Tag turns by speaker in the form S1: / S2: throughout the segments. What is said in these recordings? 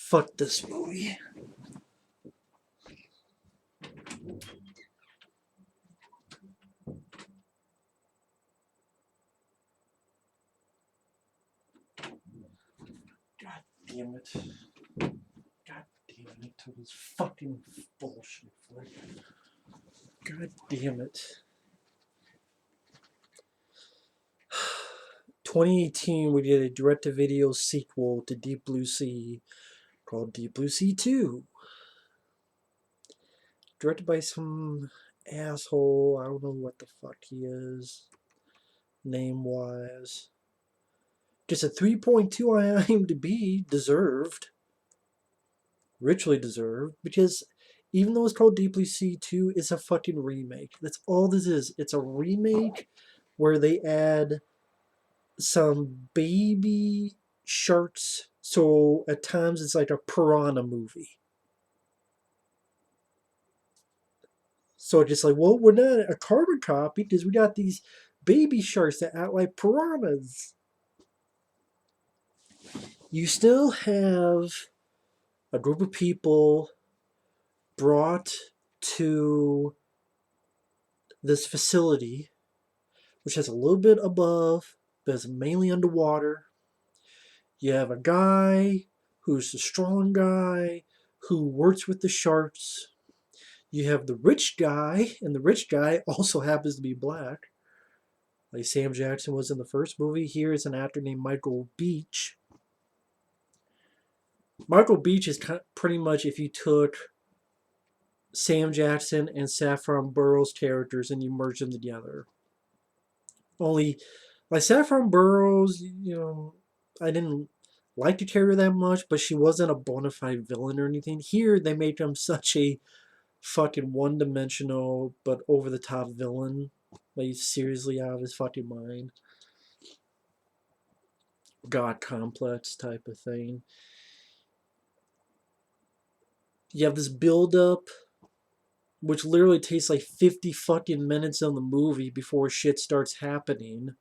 S1: Fuck this movie. God damn it. God damn it. To this fucking bullshit flick. God damn it. 2018, we did a direct-to-video sequel to Deep Blue Sea called Deep Blue Sea 2. Directed by some asshole. I don't know what the fuck he is, name-wise. Just a 3.2 on IMDb. Deserved. Richly deserved. Because even though it's called Deep Blue Sea 2, it's a fucking remake. That's all this is. It's a remake where they add some baby sharks. So at times it's like a piranha movie. So it's just like, well, we're not a carbon copy because we got these baby sharks that act like piranhas. You still have a group of people brought to this facility, which has a little bit above, but is mainly underwater. You have a guy who's a strong guy who works with the sharks. You have the rich guy, and the rich guy also happens to be black. Like Sam Jackson was in the first movie. Here is an actor named Michael Beach. Michael Beach is pretty much if you took Sam Jackson and Saffron Burrows' characters and you merge them together. Only, like Saffron Burrows, I didn't like the character that much, but she wasn't a bona fide villain or anything. Here, they make him such a fucking one-dimensional but over-the-top villain. Like, he's seriously out of his fucking mind. God complex type of thing. You have this build-up, which literally takes like 50 fucking minutes of the movie before shit starts happening.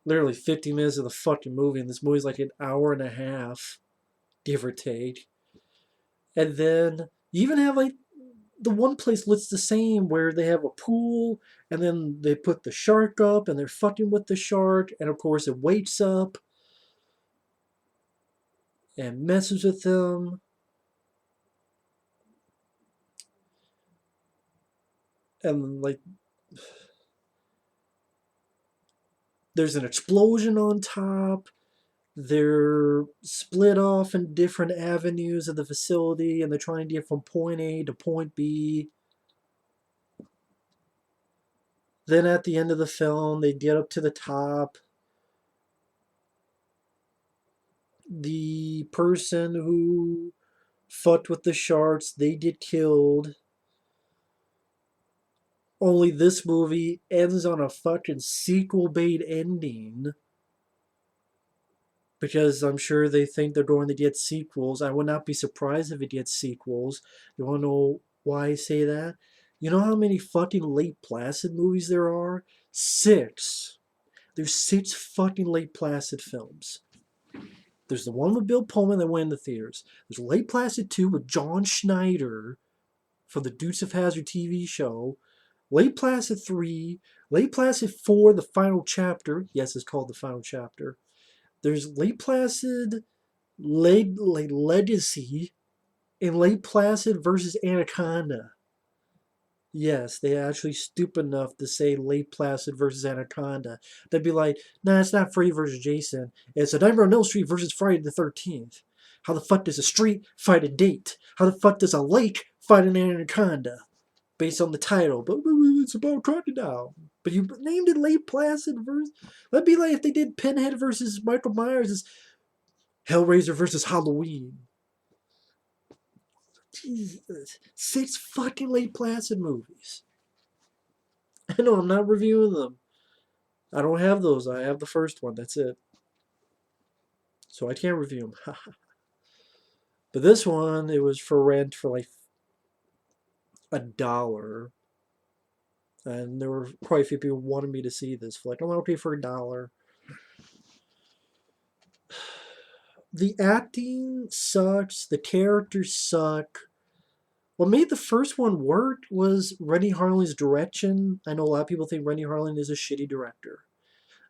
S1: Literally 50 minutes of the fucking movie, and this movie's like an hour and a half, give or take. And then you even have like the one place looks the same where they have a pool and then they put the shark up and they're fucking with the shark, and of course it wakes up and messes with them. And like there's an explosion on top. They're split off in different avenues of the facility and they're trying to get from point A to point B. Then at the end of the film, they get up to the top. The person who fucked with the sharks, they get killed. Only this movie ends on a fucking sequel bait ending. Because I'm sure they think they're going to get sequels. I would not be surprised if it gets sequels. You want to know why I say that? You know how many fucking Lake Placid movies there are? 6. There's 6 fucking Lake Placid films. There's the one with Bill Pullman that went in the theaters. There's Lake Placid 2 with John Schneider for the Dukes of Hazzard TV show. Lake Placid 3. Lake Placid 4, the final chapter. Yes, it's called the final chapter. There's Lake Placid Legacy and Lake Placid versus Anaconda. Yes, they actually stupid enough to say Lake Placid versus Anaconda. They'd be like, nah, it's not Freddy versus Jason. It's a Nightmare on Elm Street versus Friday the 13th. How the fuck does a street fight a date? How the fuck does a lake fight an anaconda? Based on the title. But it's about crocodile. But you named it Lake Placid versus... That'd be like if they did Pinhead versus Michael Myers. It's Hellraiser versus Halloween. Jesus. 6 fucking Lake Placid movies. I know, I'm not reviewing them. I don't have those. I have the first one. That's it. So I can't review them. But this one, it was for rent for like $1. And there were quite a few people who wanted me to see this. Like, I'm okay for $1. The acting sucks. The characters suck. What made the first one work was Rennie Harlin's direction. I know a lot of people think Rennie Harlin is a shitty director.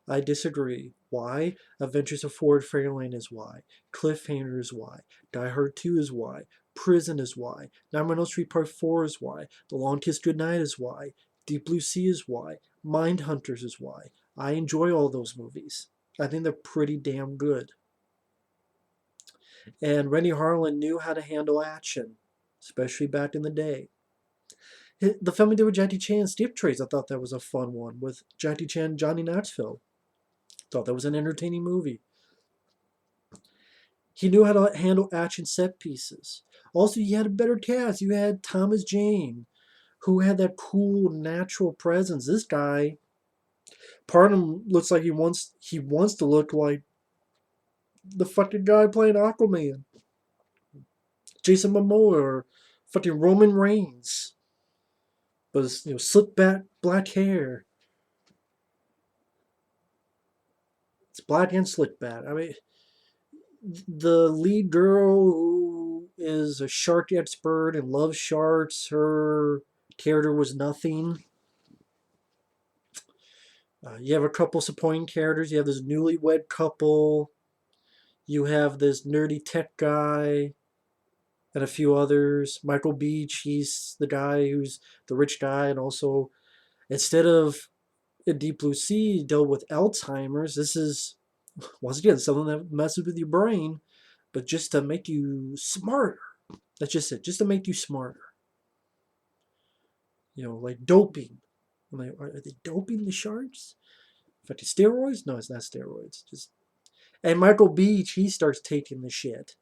S1: I disagree. Why? Adventures of Ford Fairlane is why. Cliffhanger is why. Die Hard 2 is why. Prison is why. Nightmare on Elm Street Part 4 is why. The Long Kiss Goodnight is why. Deep Blue Sea is why. Mindhunters is why. I enjoy all those movies. I think they're pretty damn good. And Rennie Harlin knew how to handle action, especially back in the day. The film he did with Jackie Chan, Skip Trace, I thought that was a fun one with Jackie Chan and Johnny Knoxville. Thought that was an entertaining movie. He knew how to handle action set pieces. Also, you had a better cast. You had Thomas Jane, who had that cool natural presence. This guy, part of him looks like he wants to look like the fucking guy playing Aquaman, Jason Momoa, or fucking Roman Reigns, but slick back black hair. It's black and slick back. I mean, the lead girl who is a shark expert and loves sharks, her character was nothing. You have a couple supporting characters. You have this newlywed couple. You have this nerdy tech guy and a few others. Michael Beach, he's the guy who's the rich guy, and also instead of in Deep Blue Sea dealt with Alzheimer's, this is once again something that messes with your brain, but just to make you smarter. That's just it, just to make you smarter. Like doping. I'm like, are they doping the sharks? Fucking steroids? No, it's not steroids. Just and Michael Beach, he starts taking the shit.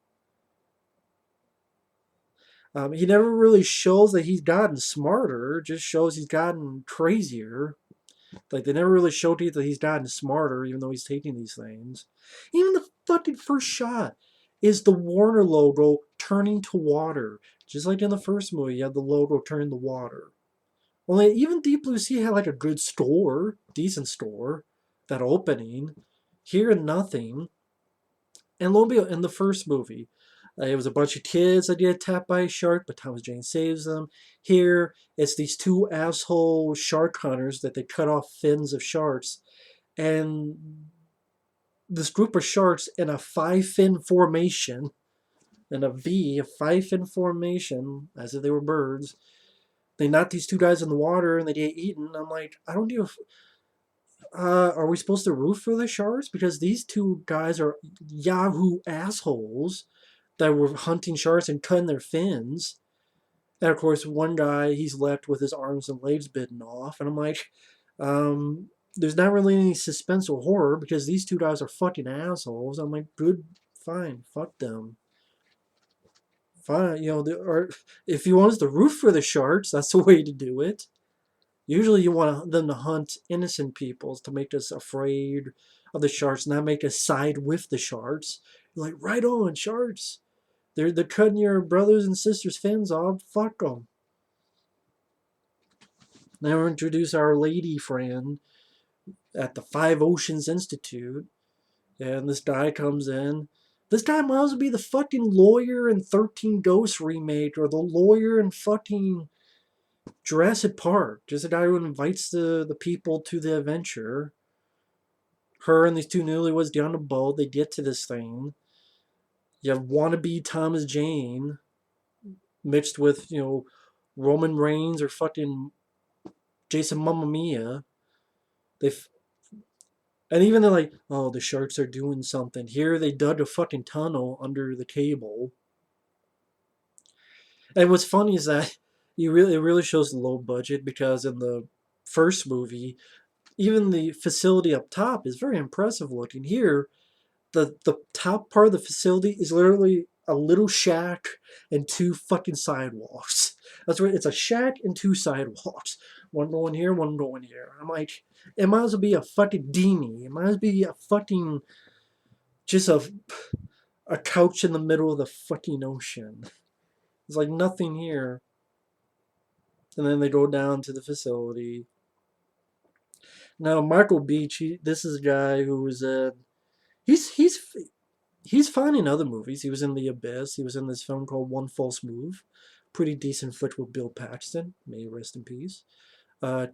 S1: He never really shows that he's gotten smarter. Just shows he's gotten crazier. Like they never really showed you that he's gotten smarter, even though he's taking these things. Even the fucking first shot is the Warner logo turning to water, just like in the first movie. You have the logo turning to water. Only even Deep Blue Sea had like a good store, decent store, that opening. Here, nothing. And lo and behold, in the first movie, it was a bunch of kids that get attacked by a shark, but Thomas Jane saves them. Here, it's these two asshole shark hunters that they cut off fins of sharks. And this group of sharks in a five-fin formation, in a V, a five-fin formation, as if they were birds, they knocked these two guys in the water and they get eaten. I'm like, I don't give are we supposed to root for the sharks? Because these two guys are Yahoo assholes that were hunting sharks and cutting their fins. And of course, one guy, he's left with his arms and legs bitten off. And I'm like, there's not really any suspense or horror because these two guys are fucking assholes. I'm like, good, fine, fuck them. Fine, if you want us to root for the sharks, that's the way to do it. Usually you want them to hunt innocent people to make us afraid of the sharks, not make us side with the sharks. You're like, right on, sharks. They're cutting your brothers and sisters' fins off. Fuck them. Now we'll introduce our lady friend at the Five Oceans Institute. And this guy comes in. This guy might as well be the fucking lawyer in 13 Ghosts remake or the lawyer in fucking Jurassic Park. Just a guy who invites the people to the adventure. Her and these two newlyweds get on a boat. They get to this thing. You have wannabe Thomas Jane mixed with, Roman Reigns or fucking Jason Mamma Mia. And even they're like, oh, the sharks are doing something. Here they dug a fucking tunnel under the cable. And what's funny is that it really shows the low budget because in the first movie, even the facility up top is very impressive looking. Here, the top part of the facility is literally a little shack and two fucking sidewalks. That's right, it's a shack and two sidewalks. One going here, one going here. I'm like, it might as well be a fucking dinghy. It might as well be a fucking just a couch in the middle of the fucking ocean. There's like nothing here. And then they go down to the facility. Now Michael Beach, this is a guy who was he's He's fine in other movies. He was in The Abyss. He was in this film called One False Move. Pretty decent flick with Bill Paxton. May he rest in peace.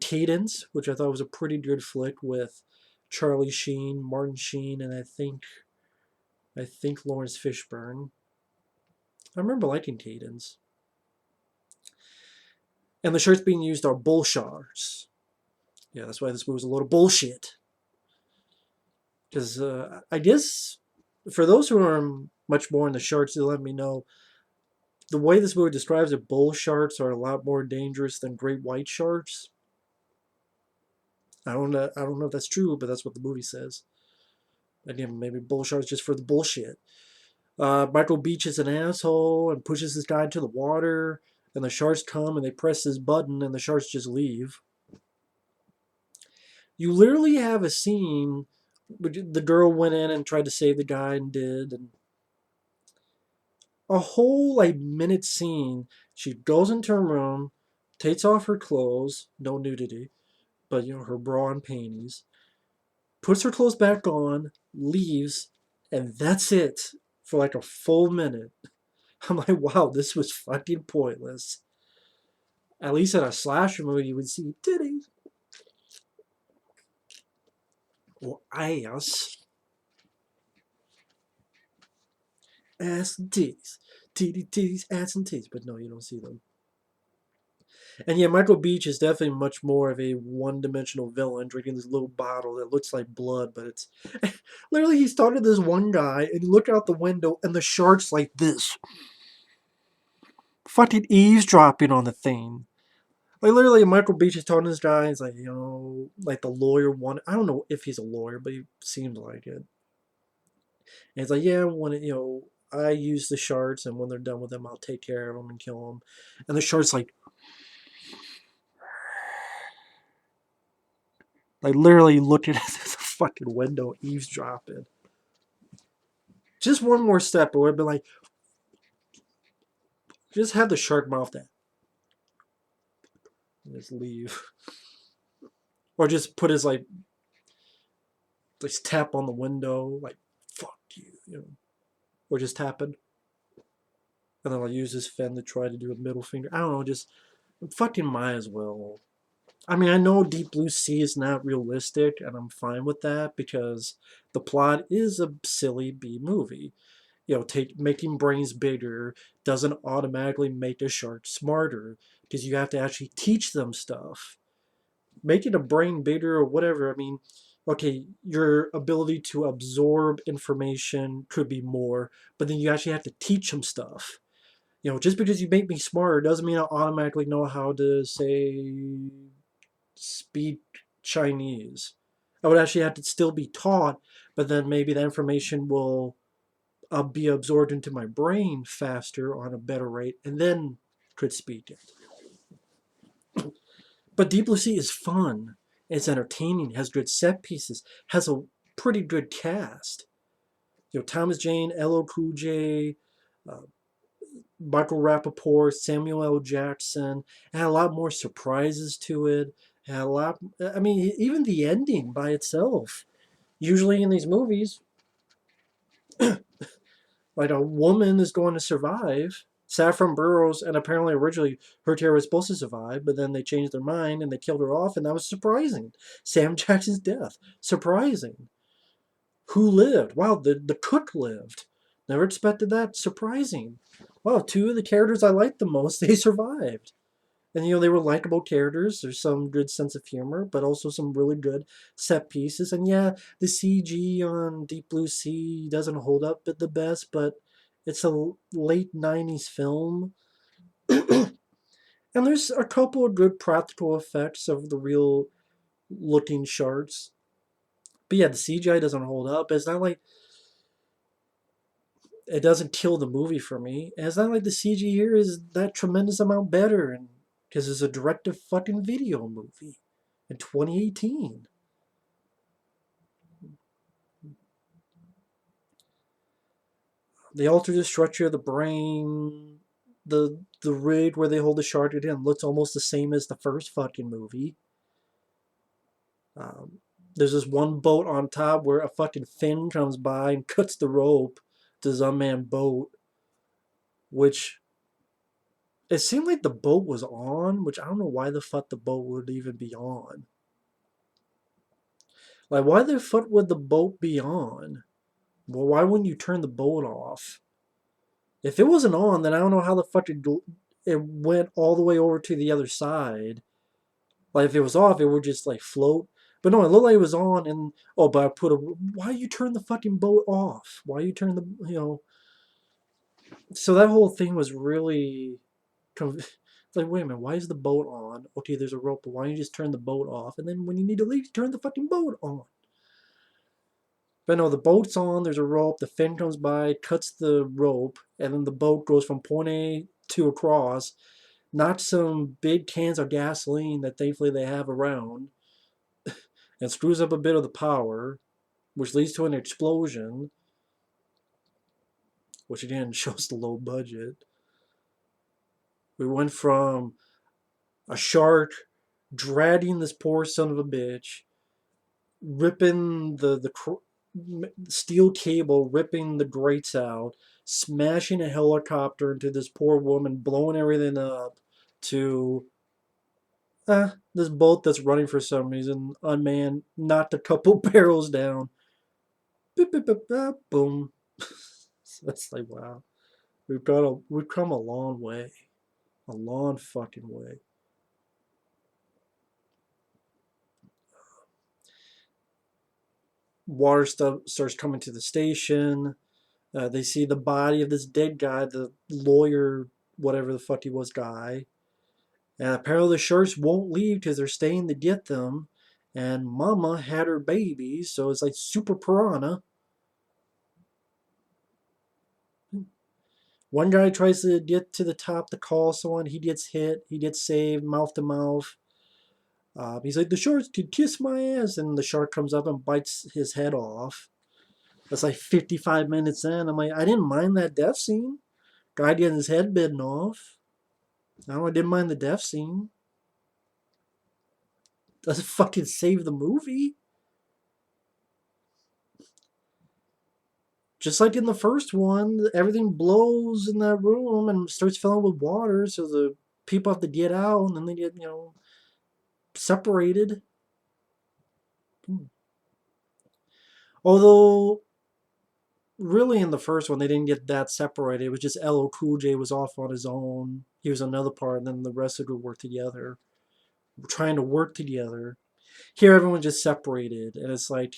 S1: Cadence, which I thought was a pretty good flick with Charlie Sheen, Martin Sheen, and I think Lawrence Fishburne. I remember liking Cadence. And the shirts being used are bull shards. Yeah, that's why this movie was a load of bullshit. Because I guess for those who are much more in the sharks, they let me know the way this movie describes it. Bull sharks are a lot more dangerous than great white sharks. I don't know. I don't know if that's true, but that's what the movie says. Again, maybe bull sharks just for the bullshit. Michael Beach is an asshole and pushes this guy into the water, and the sharks come and they press this button, and the sharks just leave. You literally have a scene. The girl went in and tried to save the guy and did, and a whole like minute scene. She goes into her room, takes off her clothes, no nudity, but her bra and panties, puts her clothes back on, leaves, and that's it for like a full minute. I'm like, wow, this was fucking pointless. At least in a slasher movie, you would see titties or ass and titties, titties, ass and titties. But no, you don't see them. And yeah, Michael Beach is definitely much more of a one-dimensional villain, drinking this little bottle that looks like blood, but it's literally he started this one guy and you look out the window and the shark's like this, fucking eavesdropping on the thing. Like literally, Michael Beach is talking to this guy. He's like, like the lawyer wanted. I don't know if he's a lawyer, but he seems like it. And he's like, yeah, I use the sharks, and when they're done with them, I'll take care of them and kill them. And the shark's like literally looking at this fucking window, eavesdropping. Just one more step, it would have been like, just have the shark mouth that, and just leave, or just put his like, just tap on the window, like, fuck you, or just tapping, and then I'll use his fin to try to do a middle finger. I don't know, just fucking might as well. I mean, I know Deep Blue Sea is not realistic, and I'm fine with that because the plot is a silly B movie. Making brains bigger doesn't automatically make a shark smarter because you have to actually teach them stuff. Making a brain bigger or whatever, I mean, okay, your ability to absorb information could be more, but then you actually have to teach them stuff. Just because you make me smarter doesn't mean I automatically know how to say speak Chinese. I would actually have to still be taught, but then maybe that information will be absorbed into my brain faster on a better rate, and then could speak it. But Deep Blue Sea is fun. It's entertaining. Has good set pieces. Has a pretty good cast. Thomas Jane, LL Cool J, uh, Michael Rappaport, Samuel L. Jackson. It had a lot more surprises to it. It had a lot. I mean, even the ending by itself. Usually in these movies, like a woman is going to survive. Saffron Burrows, and apparently originally her terror was supposed to survive, but then they changed their mind and they killed her off, and that was surprising. Sam Jackson's death, surprising. Who lived? Wow, the cook lived. Never expected that. Surprising. Wow, two of the characters I liked the most, they survived. And they were likable characters. There's some good sense of humor, but also some really good set pieces. And yeah, the CG on Deep Blue Sea doesn't hold up at the best, but it's a late 90s film. And there's a couple of good practical effects of the real looking sharks. But yeah, the CGI doesn't hold up. It's not like it doesn't kill the movie for me. And it's not like the CG here is that tremendous amount better, and because it's a direct fucking video movie in 2018. They altered the structure of the brain. The rig where they hold the shark in looks almost the same as the first fucking movie. There's this one boat on top where a fucking fin comes by and cuts the rope. this unmanned boat, which it seemed like the boat was on, which I don't know why the fuck the boat would even be on. Like, why the fuck would the boat be on? Well, why wouldn't you turn the boat off? If it wasn't on, then I don't know how the fuck it went all the way over to the other side. Like, if it was off, it would just, like, float. But no, it looked like it was on, and, oh, but I put a, why you turn the fucking boat off? Why you turn the, so that whole thing was really, it's like, wait a minute, why is the boat on? Okay, there's a rope, but why don't you just turn the boat off? And then when you need to leave, turn the fucking boat on. But no, the boat's on, there's a rope, the fin comes by, cuts the rope, and then the boat goes from point A to across, knocks some big cans of gasoline that thankfully they have around, and screws up a bit of the power, which leads to an explosion, which again shows the low budget. We went from a shark dragging this poor son of a bitch, ripping the steel cable, ripping the grates out, smashing a helicopter into this poor woman, blowing everything up, to this boat that's running for some reason, unmanned, knocked a couple barrels down. Boop, boop, boop, boop, boom. So it's like, wow, we've come a long way, a long fucking way. Water stuff starts coming to the station. They see the body of this dead guy, the lawyer, whatever the fuck he was, guy. And apparently the sharks won't leave because they're staying to get them. And Mama had her baby, so it's like super piranha. One guy tries to get to the top to call someone. He gets hit. He gets saved, mouth to mouth. He's like, the sharks could kiss my ass. And the shark comes up and bites his head off. That's like 55 minutes in. I'm like, I didn't mind that death scene. Guy getting his head bitten off. No, I didn't mind the death scene. Doesn't fucking save the movie. Just like in the first one, everything blows in that room and starts filling with water, so the people have to get out, and then they get, separated. Although, really in the first one, they didn't get that separated. It was just LL Cool J was off on his own. He was another part, and then the rest of it would work together. Trying to work together. Here, everyone's just separated, and it's like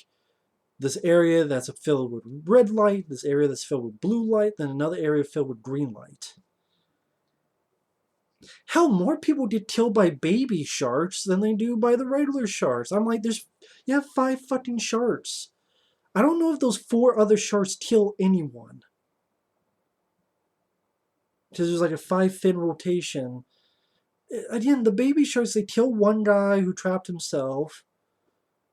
S1: this area that's filled with red light, this area that's filled with blue light, then another area filled with green light. Hell, more people get killed by baby sharks than they do by the regular sharks. I'm like, you have 5 fucking sharks. I don't know if those 4 other sharks kill anyone. Because there's like a 5 fin rotation. Again, the baby sharks, they kill one guy who trapped himself.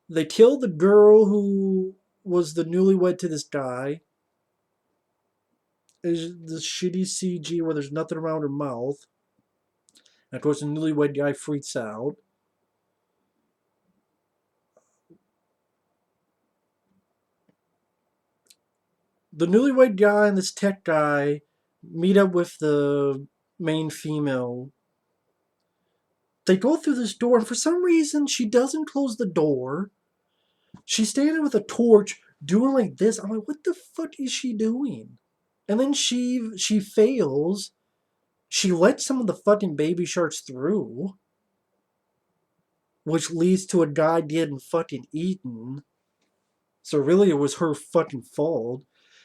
S1: They kill the girl who was the newlywed to this guy. There's this shitty CG where there's nothing around her mouth. And of course, the newlywed guy freaks out. The newlywed guy and this tech guy meet up with the main female. They go through this door, and for some reason, she doesn't close the door. She's standing with a torch, doing like this. I'm like, what the fuck is she doing? And then she fails. She lets some of the fucking baby sharks through, which leads to a guy getting fucking eaten. So really, it was her fucking fault.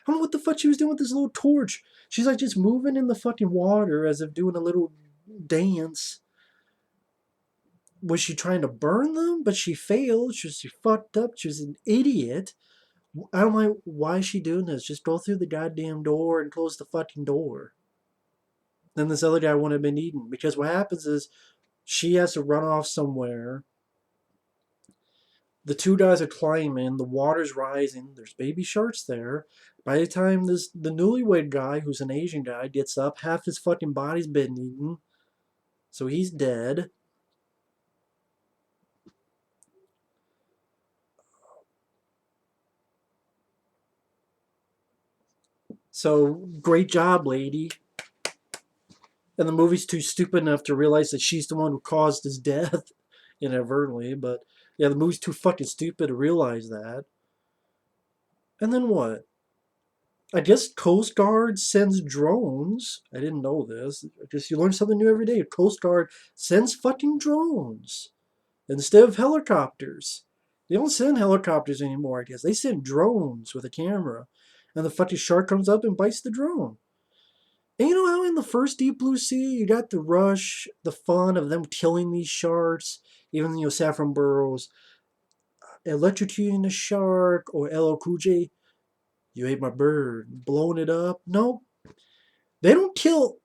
S1: I don't know what the fuck she was doing with this little torch. She's like just moving in the fucking water as if doing a little dance. Was she trying to burn them? But she failed. She fucked up. She was an idiot. I don't know why is she doing this. Just go through the goddamn door and close the fucking door. Then this other guy wouldn't have been eaten. Because what happens is she has to run off somewhere. The 2 guys are climbing, the water's rising, there's baby sharks there. By the time the newlywed guy, who's an Asian guy, gets up, half his fucking body's been eaten. So he's dead. So great job, lady. And the movie's too stupid enough to realize that she's the one who caused his death inadvertently. But yeah, the movie's too fucking stupid to realize that. And then what? I guess Coast Guard sends drones. I didn't know this. I guess you learn something new every day. Coast Guard sends fucking drones instead of helicopters. They don't send helicopters anymore, I guess. They send drones with a camera. And the fucking shark comes up and bites the drone. And you know how in the first Deep Blue Sea, you got the rush, the fun of them killing these sharks, even, Saffron Burrows electrocuting the shark, or LL Cool J, you ate my bird, blowing it up. No, they don't kill,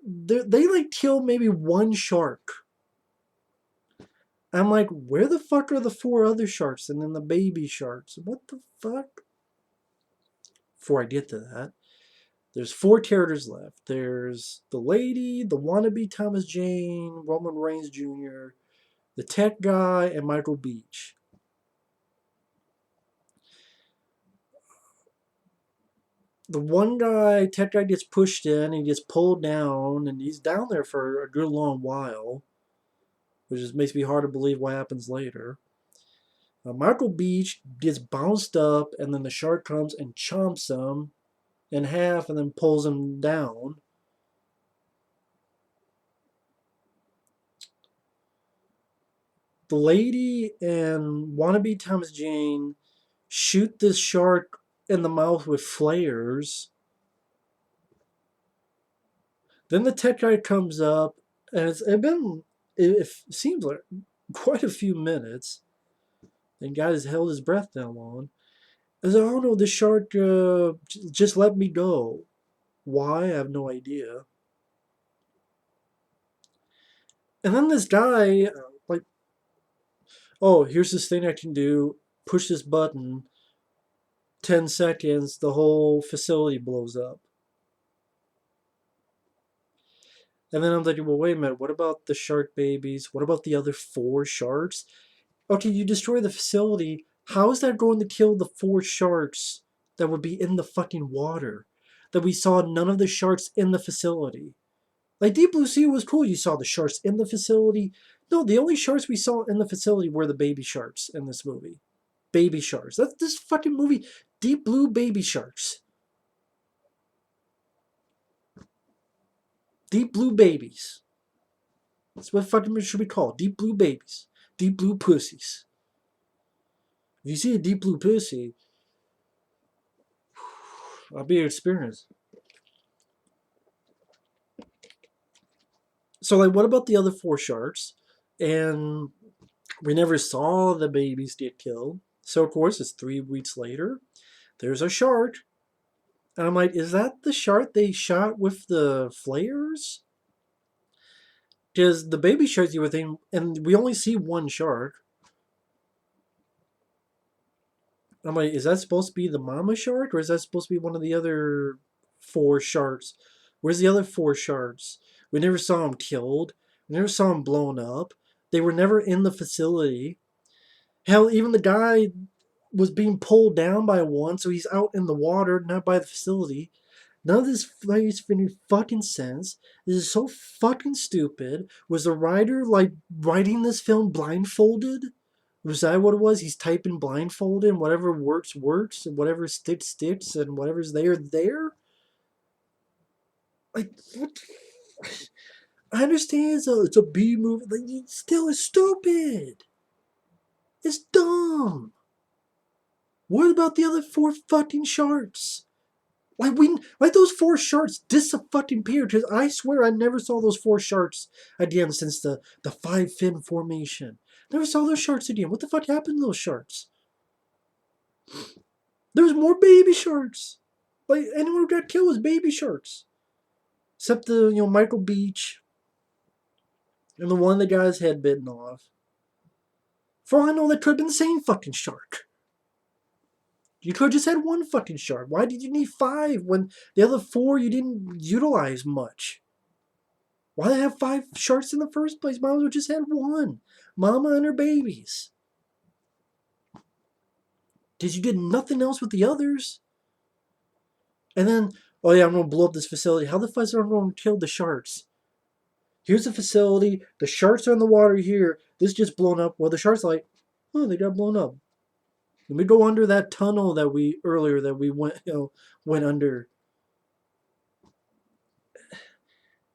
S1: they like kill maybe one shark. I'm like, where the fuck are the four other sharks and then the baby sharks? What the fuck? Before I get to that, there's four characters left. There's the lady, the wannabe Thomas Jane, Roman Reigns Jr., the tech guy, and Michael Beach. The one guy, tech guy, gets pushed in and he gets pulled down, and he's down there for a good long while, which just makes me hard to believe what happens later. Michael Beach gets bounced up, and then the shark comes and chomps him in half and then pulls him down. The lady and wannabe Thomas Jane shoot this shark in the mouth with flares. Then the tech guy comes up, and it seems like quite a few minutes. And guy has held his breath that long. I said, oh no, the shark just let me go. Why? I have no idea. And then this guy, like, oh, here's this thing I can do. Push this button. 10 seconds, the whole facility blows up. And then I'm thinking, well, wait a minute. What about the shark babies? What about the other four sharks? Okay, you destroy the facility. How is that going to kill the four sharks that would be in the fucking water? That we saw none of the sharks in the facility. Like Deep Blue Sea was cool. You saw the sharks in the facility. No, the only sharks we saw in the facility were the baby sharks in this movie. Baby sharks. That's this fucking movie. Deep Blue baby sharks. Deep blue babies. That's what fucking it should be called. Deep blue babies. Deep blue pussies. If you see a deep blue pussy, I'll be experienced. So, like, what about the other four sharks? And we never saw the babies get killed. So, of course, it's 3 weeks later. There's a shark. And I'm like, is that the shark they shot with the flares? Because the baby sharks you were thinking, and we only see one shark. I'm like, is that supposed to be the mama shark, or is that supposed to be one of the other four sharks? Where's the other four sharks? We never saw them killed. We never saw them blown up. They were never in the facility. Hell, even the guy was being pulled down by one, so he's out in the water, not by the facility. None of this makes any fucking sense. This is so fucking stupid. Was the writer, like, writing this film blindfolded? Was that what it was? He's typing blindfolded, and whatever works, works, and whatever sticks, sticks, and whatever's there, there? Like, what? I understand it's a B movie, but it still is stupid. It's dumb. What about the other four fucking sharks? Like those four sharks disappeared, because I swear I never saw those four sharks again since the five fin formation. Never saw those sharks again. What the fuck happened to those sharks? There was more baby sharks. Like, anyone who got killed was baby sharks. Except the, Michael Beach and the one that got his head bitten off. For all I know, that could have been the same fucking shark. You could have just had one fucking shark. Why did you need five when the other four you didn't utilize much? Why did they have five sharks in the first place? Might as well just had one. Mama and her babies. Because you did nothing else with the others. And then Oh yeah, I'm gonna blow up this facility. How the fuck is everyone gonna kill the sharks? Here's a facility. The sharks are in the water here. This just blown up. Well, the sharks are like, oh, they got blown up. Let me go under that tunnel that we earlier that we went, went under.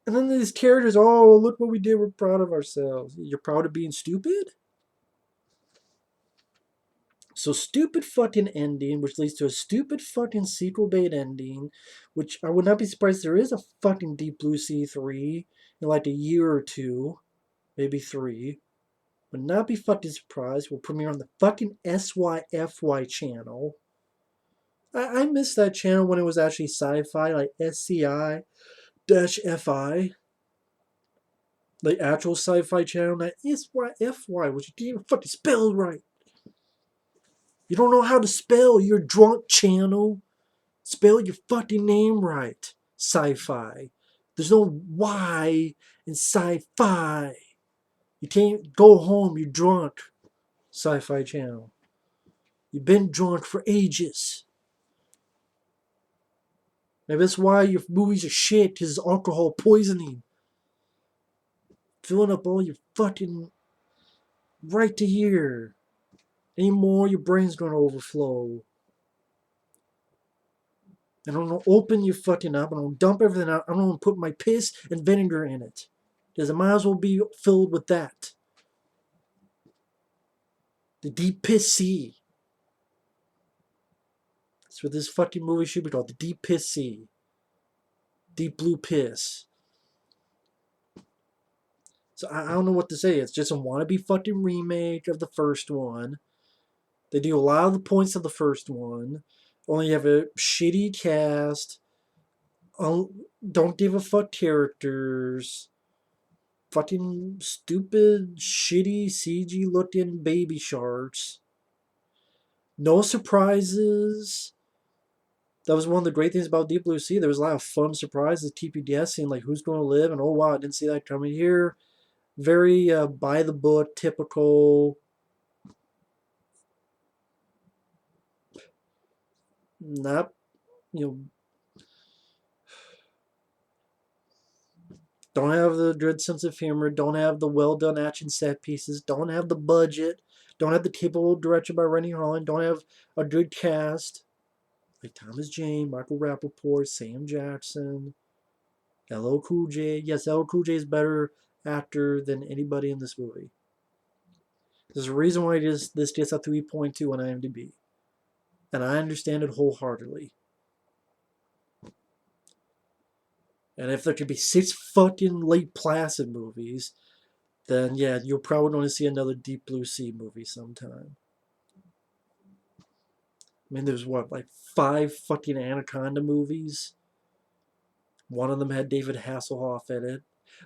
S1: And then these characters, oh, look what we did. We're proud of ourselves. You're proud of being stupid? So stupid fucking ending, which leads to a stupid fucking sequel bait ending, which I would not be surprised there is a fucking Deep Blue Sea 3 in like a year or two, maybe 3. Would not be fucking surprised. Will premiere on the fucking SYFY channel. I missed that channel when it was actually sci-fi, like SCI-FI. The actual sci-fi channel, not SYFY, which you didn't even fucking spell right. You don't know how to spell your drunk channel. Spell your fucking name right. Sci-fi. There's no Y in sci-fi. You can't go home, you're drunk. Sci-fi channel. You've been drunk for ages. Maybe that's why your movies are shit, because it's alcohol poisoning. Filling up all your fucking right to here. Any more, your brain's gonna overflow. And I'm gonna open your fucking up and I'm gonna dump everything out. I'm gonna put my piss and vinegar in it. Because it might as well be filled with that. The deep piss sea. That's what this fucking movie should be called. The deep piss sea. Deep blue piss. So I don't know what to say. It's just a wannabe fucking remake of the first one. They do a lot of the points of the first one. Only have a shitty cast. Don't give a fuck characters. Fucking stupid, shitty, CG looking baby sharks. No surprises. That was one of the great things about Deep Blue Sea. There was a lot of fun surprises, keep you guessing, like who's going to live, and oh wow, I didn't see that coming here. Very by the book, typical. Not, you know, don't have the good sense of humor, don't have the well done action set pieces, don't have the budget, don't have the capable direction by Rennie Holland, don't have a good cast like Thomas Jane, Michael Rappaport, Sam Jackson, LL Cool J. Yes, LL Cool J is better actor than anybody in this movie. There's a reason why this gets a 3.2 on IMDb. And I understand it wholeheartedly. And if there could be 6 fucking Lake Placid movies, then yeah, you're probably going to see another Deep Blue Sea movie sometime. I mean, there's what, like 5 fucking Anaconda movies? One of them had David Hasselhoff in it.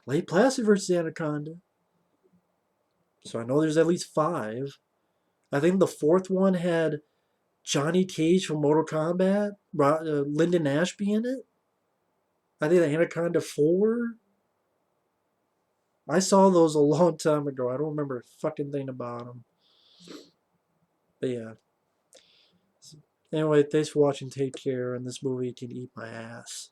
S1: Lake Placid versus Anaconda. So I know there's at least 5. I think the 4th one had Johnny Cage from Mortal Kombat, Lyndon Ashby in it. I think the Anaconda 4. I saw those a long time ago. I don't remember a fucking thing about them. But yeah. Anyway, thanks for watching. Take care. And this movie can eat my ass.